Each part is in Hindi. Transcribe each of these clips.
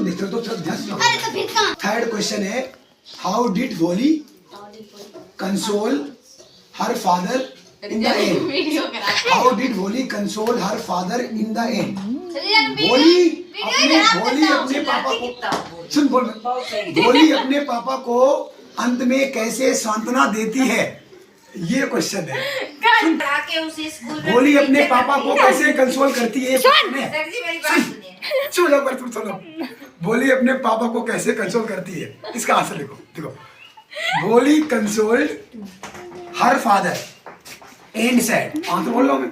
तो देखते हो तो थर्ड क्वेश्चन है, how did Bholi console her father in the end? How did Bholi console her father in the end? Bholi अपने पापा को सुन बोल वोली अपने पापा को अंत में कैसे सांत्वना देती है, ये क्वेश्चन है। वोली अपने पापा को कैसे कंसोल करती है? सुनो, वोली अपने पापा को कैसे कंसोल करती है, इसका आंसर देखो। वोली consoled her father and sad, answer बोल रहा हूं मैं।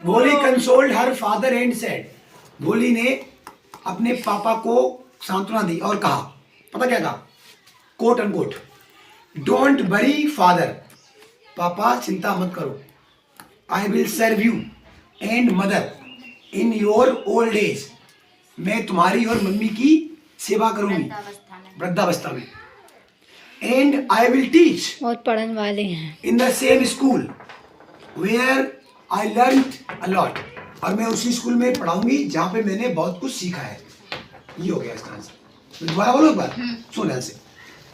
वोली consoled her father and sad, वोली ने अपने पापा को सांत्वना दी और कहा, पता क्या कहा? Quote unquote, don't worry father, पापा चिंता मत करो, I will serve you and mother in your old age, मैं तुम्हारी और मम्मी की सेवा करूंगी वृद्धावस्था में। एंड आई विल टीच, बहुत पढ़ने वाले हैं, in the same school where I learned a lot, और मैं उसी स्कूल में पढ़ाऊंगी जहां पे मैंने बहुत कुछ सीखा है। ये हो गया इसका आंसर। दोबारा बोलो एक बार, सुन ध्यान से।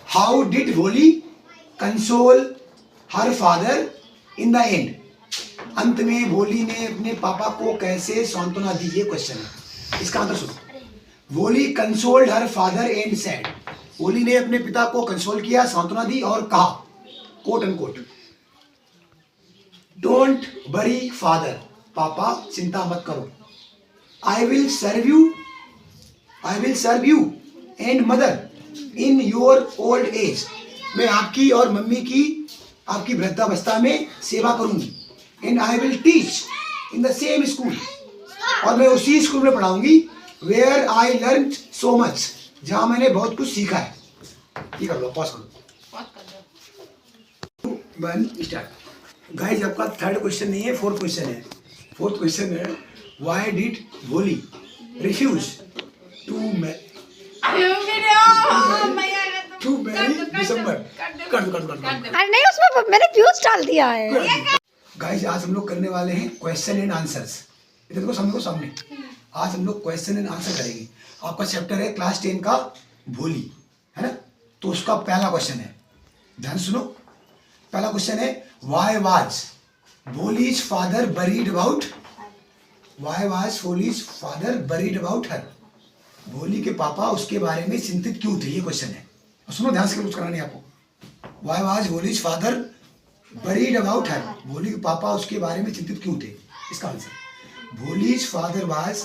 How did Bholi console her father in the and, अंत में वोली ने अपने पापा को कैसे सांत्वना दी, ये क्वेश्चन है। इसका आंसर सुनो। वोली consoled her father and sad, वोली ने अपने पिता को कंसोल किया, सांत्वना दी और कहा, quote unquote, don't worry father, पापा चिंता मत करो, I will serve you and mother in your old age, मैं आपकी और मम्मी की आपकी वृद्धावस्था में सेवा करूंगी। And I will teach in the same school, और मैं उसी स्कूल में पढ़ाऊंगी where I learn so much, जहां मैंने बहुत कुछ सीखा है। ये कर लो, पॉज करो, 1 स्टार्ट। गाइस आपका थर्ड क्वेश्चन नहीं है, फोर्थ क्वेश्चन है। फोर्थ क्वेश्चन है, व्हाई डिड वोली रिफ्यूज टू मैरी दिसंबर? अरे नहीं, उसमें मैंने फ्यूज डाल दिया है। गाइस आज हम लोग करने वाले हैं क्वेश्चन एंड आंसर्स। इधर देखो सामने, आज हम लोग क्वेश्चन एंड आंसर करेंगे। आपका चैप्टर है क्लास 10 का वोली, है ना? तो उसका पहला क्वेश्चन है, ध्यान सुनो। पहला क्वेश्चन है, why was Bholi's father buried about? Why was Bholi's father buried about her? Bholi के पापा उसके बारे में चिंतित क्यों थे, ये क्वेश्चन है। और सुनो ध्यान से, कुछ करानी है आपको। Why was Bholi's father buried about her, Bholi के पापा उसके बारे में चिंतित क्यों थे, इसका answer. Bholi's father was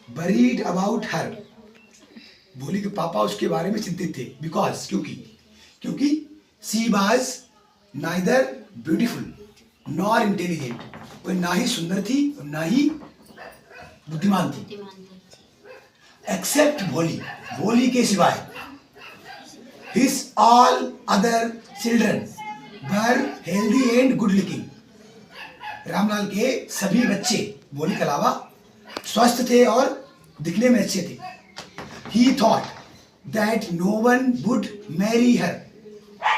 buried about her, Bholi के पापा उसके बारे में चिंतित थे बिकॉज, क्योंकि she was neither beautiful nor intelligent, वो ना ही सुंदर थी और ना ही बुद्धिमान थी। एक्सेप्ट वोली के सिवाय, his all other children were healthy and good looking, Ramlal के सभी बच्चे वोली के अलावा स्वस्थ थे और दिखने में अच्छे थे। He thought that no one would marry her,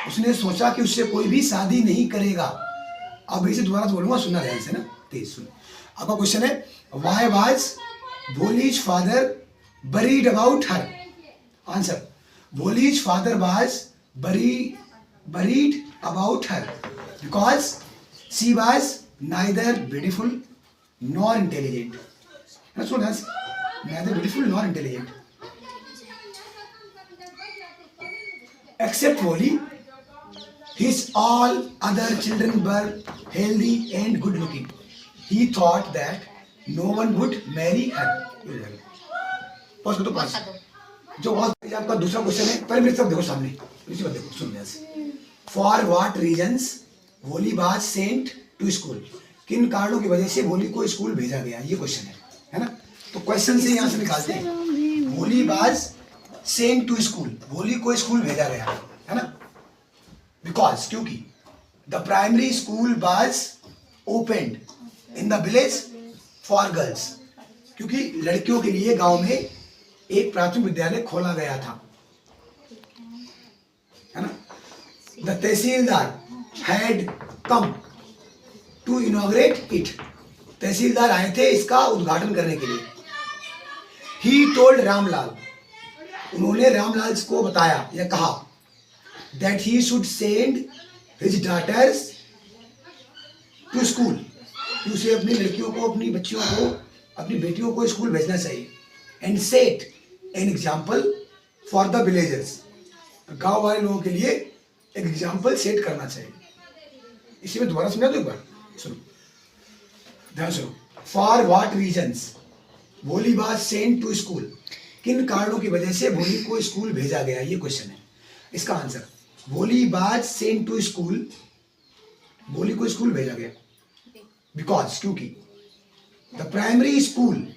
उसने सोचा कि उससे कोई भी शादी नहीं करेगा। अब इसे दोबारा बोलूंगा, सुनना ध्यान से ना, तेज सुन। आपका क्वेश्चन है, why was Bholi's father buried about her? Answer, Bholi's father was buried about her because she was neither beautiful nor intelligent. सुन ध्यान से, neither beautiful nor intelligent. Except Woli, his all other children were healthy and good looking. He thought that no one would marry her. Pause करो, पॉज। जो आपका दूसरा क्वेश्चन है, पहले मेरे तरफ देखो, सामने इसी बात देखो, सुन ध्यान से। फॉर व्हाट रीजंस वोली वाज सेंट टू स्कूल, किन कारणों की वजह से वोली को स्कूल भेजा गया, ये क्वेश्चन है ना? तो क्वेश्चन से यहाँ से निकालते हैं, वोली वाज सेंट टू स्कूल, वोली को स्कूल भेजा गया, है ना? बिकॉज, क्योंकि the primary school was opened in the village for girls, क्योंकि लड़कियों के लिए गांव में एक प्राथमिक विद्यालय खोला गया था, है ना? The tehsildar had come to inaugurate it, tehsildar आए थे इसका उद्घाटन करने के लिए। ही टोल्ड रामलाल, उन्होंने रामलाल को बताया या कहा that he should send his daughters to school, कि उसे अपनी लड़कियों को, अपनी बच्चियों को, अपनी बेटियों को स्कूल भेजना चाहिए। And set an example for the villagers, गांव वाले लोगों के लिए एक एग्जाम्पल सेट करना चाहिए। इसी में दोबारा सुना दो एक बार, सुनो ध्यान सुनो। फॉर व्हाट रीजंस भोली वाज सेंट टू स्कूल, किन कारणों की वजह से भोली को स्कूल भेजा गया, ये क्वेश्चन है। इसका आंसर भोली वाज सेंट टू स्कूल, भोली को स्कूल भेजा गया बिकॉज, क्योंकि the primary school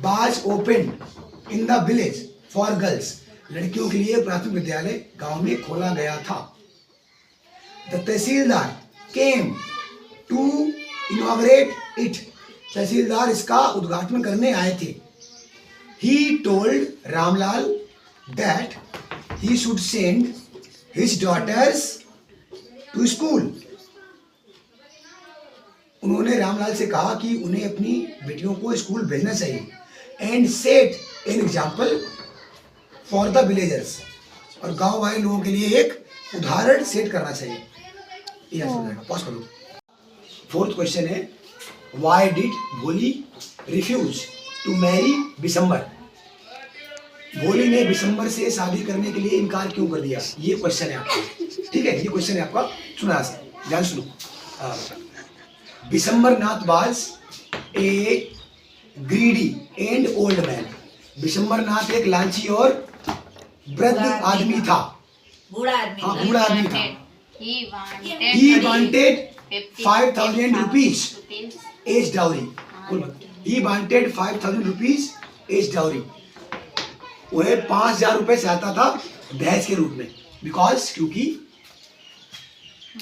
was open in the village for girls, लड़कियों के लिए प्राथमिक विद्यालय गांव में खोला गया था। The tehsildar came to inaugurate it, tehsildar इसका उद्घाटन करने आए थे। He told Ramlal that he should send his daughters to school, उन्होंने रामलाल से कहा कि उन्हें अपनी बेटियों को स्कूल भेजना चाहिए। And set an example for the villagers, और गांव वाले लोगों के लिए एक उदाहरण सेट करना चाहिए। ये आंसर हो जाएगा, पॉज करो। फोर्थ क्वेश्चन है व्हाई डिड भोली रिफ्यूज टू मैरी बिशंबर, भोली ने बिशंबर से शादी करने के लिए इनकार क्यों कर दिया, ये क्वेश्चन है आपका। ठीक है, ये क्वेश्चन है आपका, सुना ध्यान सुनो। Bishambar Nath was a greedy and old man, Bishambar Nath एक लालची और वृद्ध आदमी था, बूढ़ा आदमी, हाँ बूढ़ा आदमी था। He wanted 5,000 rupees as dowry, he wanted 5,000 rupees as dowry, वह 5,000 रुपए चाहता था दहेज के रूप में। बिकॉज, क्योंकि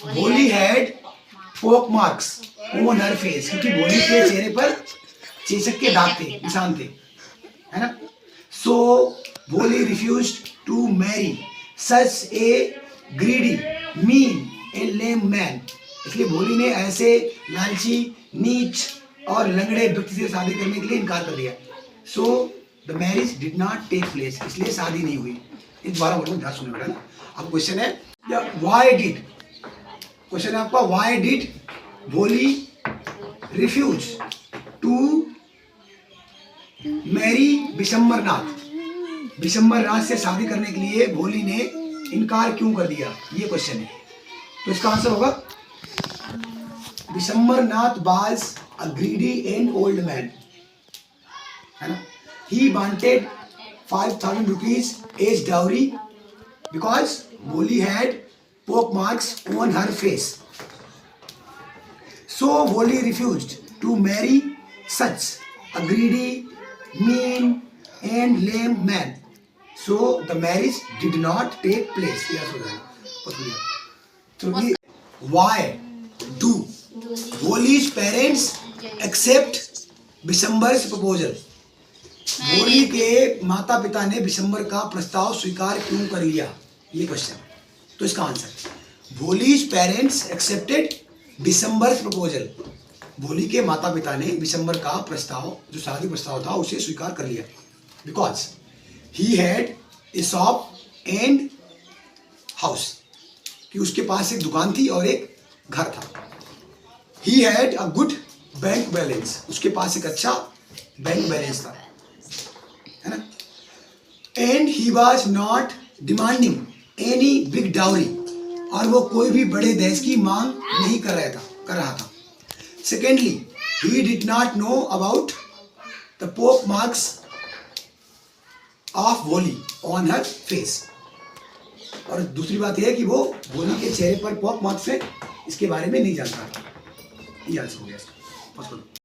भोली had pock marks on her face, क्योंकि भोली के चेहरे पर चेचक के दाग थे, निशान थे, है ना। So Bholi refused to marry such a greedy mean and lame man, इसलिए भोली ने ऐसे लालची, नीच और लंगड़े व्यक्ति से शादी करने के लिए इनकार कर दिया। So the marriage did not take place, इसलिए शादी नहीं हुई। इस दोबारा वर्ड में ध्यान सुनना पड़ेगा ना। अब क्वेश्चन है व्हाई डिड, क्वेश्चन है आपका व्हाई डिड भोली रिफ्यूज टू मैरी बिशंबर नाथ, बिशंबर नाथ से शादी करने के लिए भोली ने इनकार क्यों कर दिया, ये क्वेश्चन है। तो इसका आंसर होगा Bishambar Nath was a greedy and old man, है ना। He wanted 5,000 rupees as dowry because Bholi had pock marks on her face. So Boli refused to marry such a greedy, mean and lame man. So the marriage did not take place. Yes, हो जाएगा, बहुत बढ़िया। तो ये why do Boli's parents accept बिशंबर्स proposal? भोली के माता पिता ने बिशंबर का प्रस्ताव स्वीकार क्यों कर लिया, ये क्वेश्चन। तो इसका answer Bholi's parents accepted Bishambar's proposal, Bholi के माता पिता ने बिशंबर का प्रस्ताव, जो शादी प्रस्ताव था, उसे स्वीकार कर लिया। Because he had a shop and house, कि उसके पास एक दुकान थी और एक घर था। He had a good bank balance, उसके पास एक अच्छा बैंक बैलेंस था, है ना। And he was not demanding any big dowry, और वो कोई भी बड़े दहेज की मांग नहीं कर रहा था। Secondly, he did not know about the पोक मार्क्स ऑफ भोली ऑन हर फेस, और दूसरी बात यह है कि वो भोली के चेहरे पर पोक मार्क्स है, इसके बारे में नहीं जानता। ये आंसर हो गया इसका।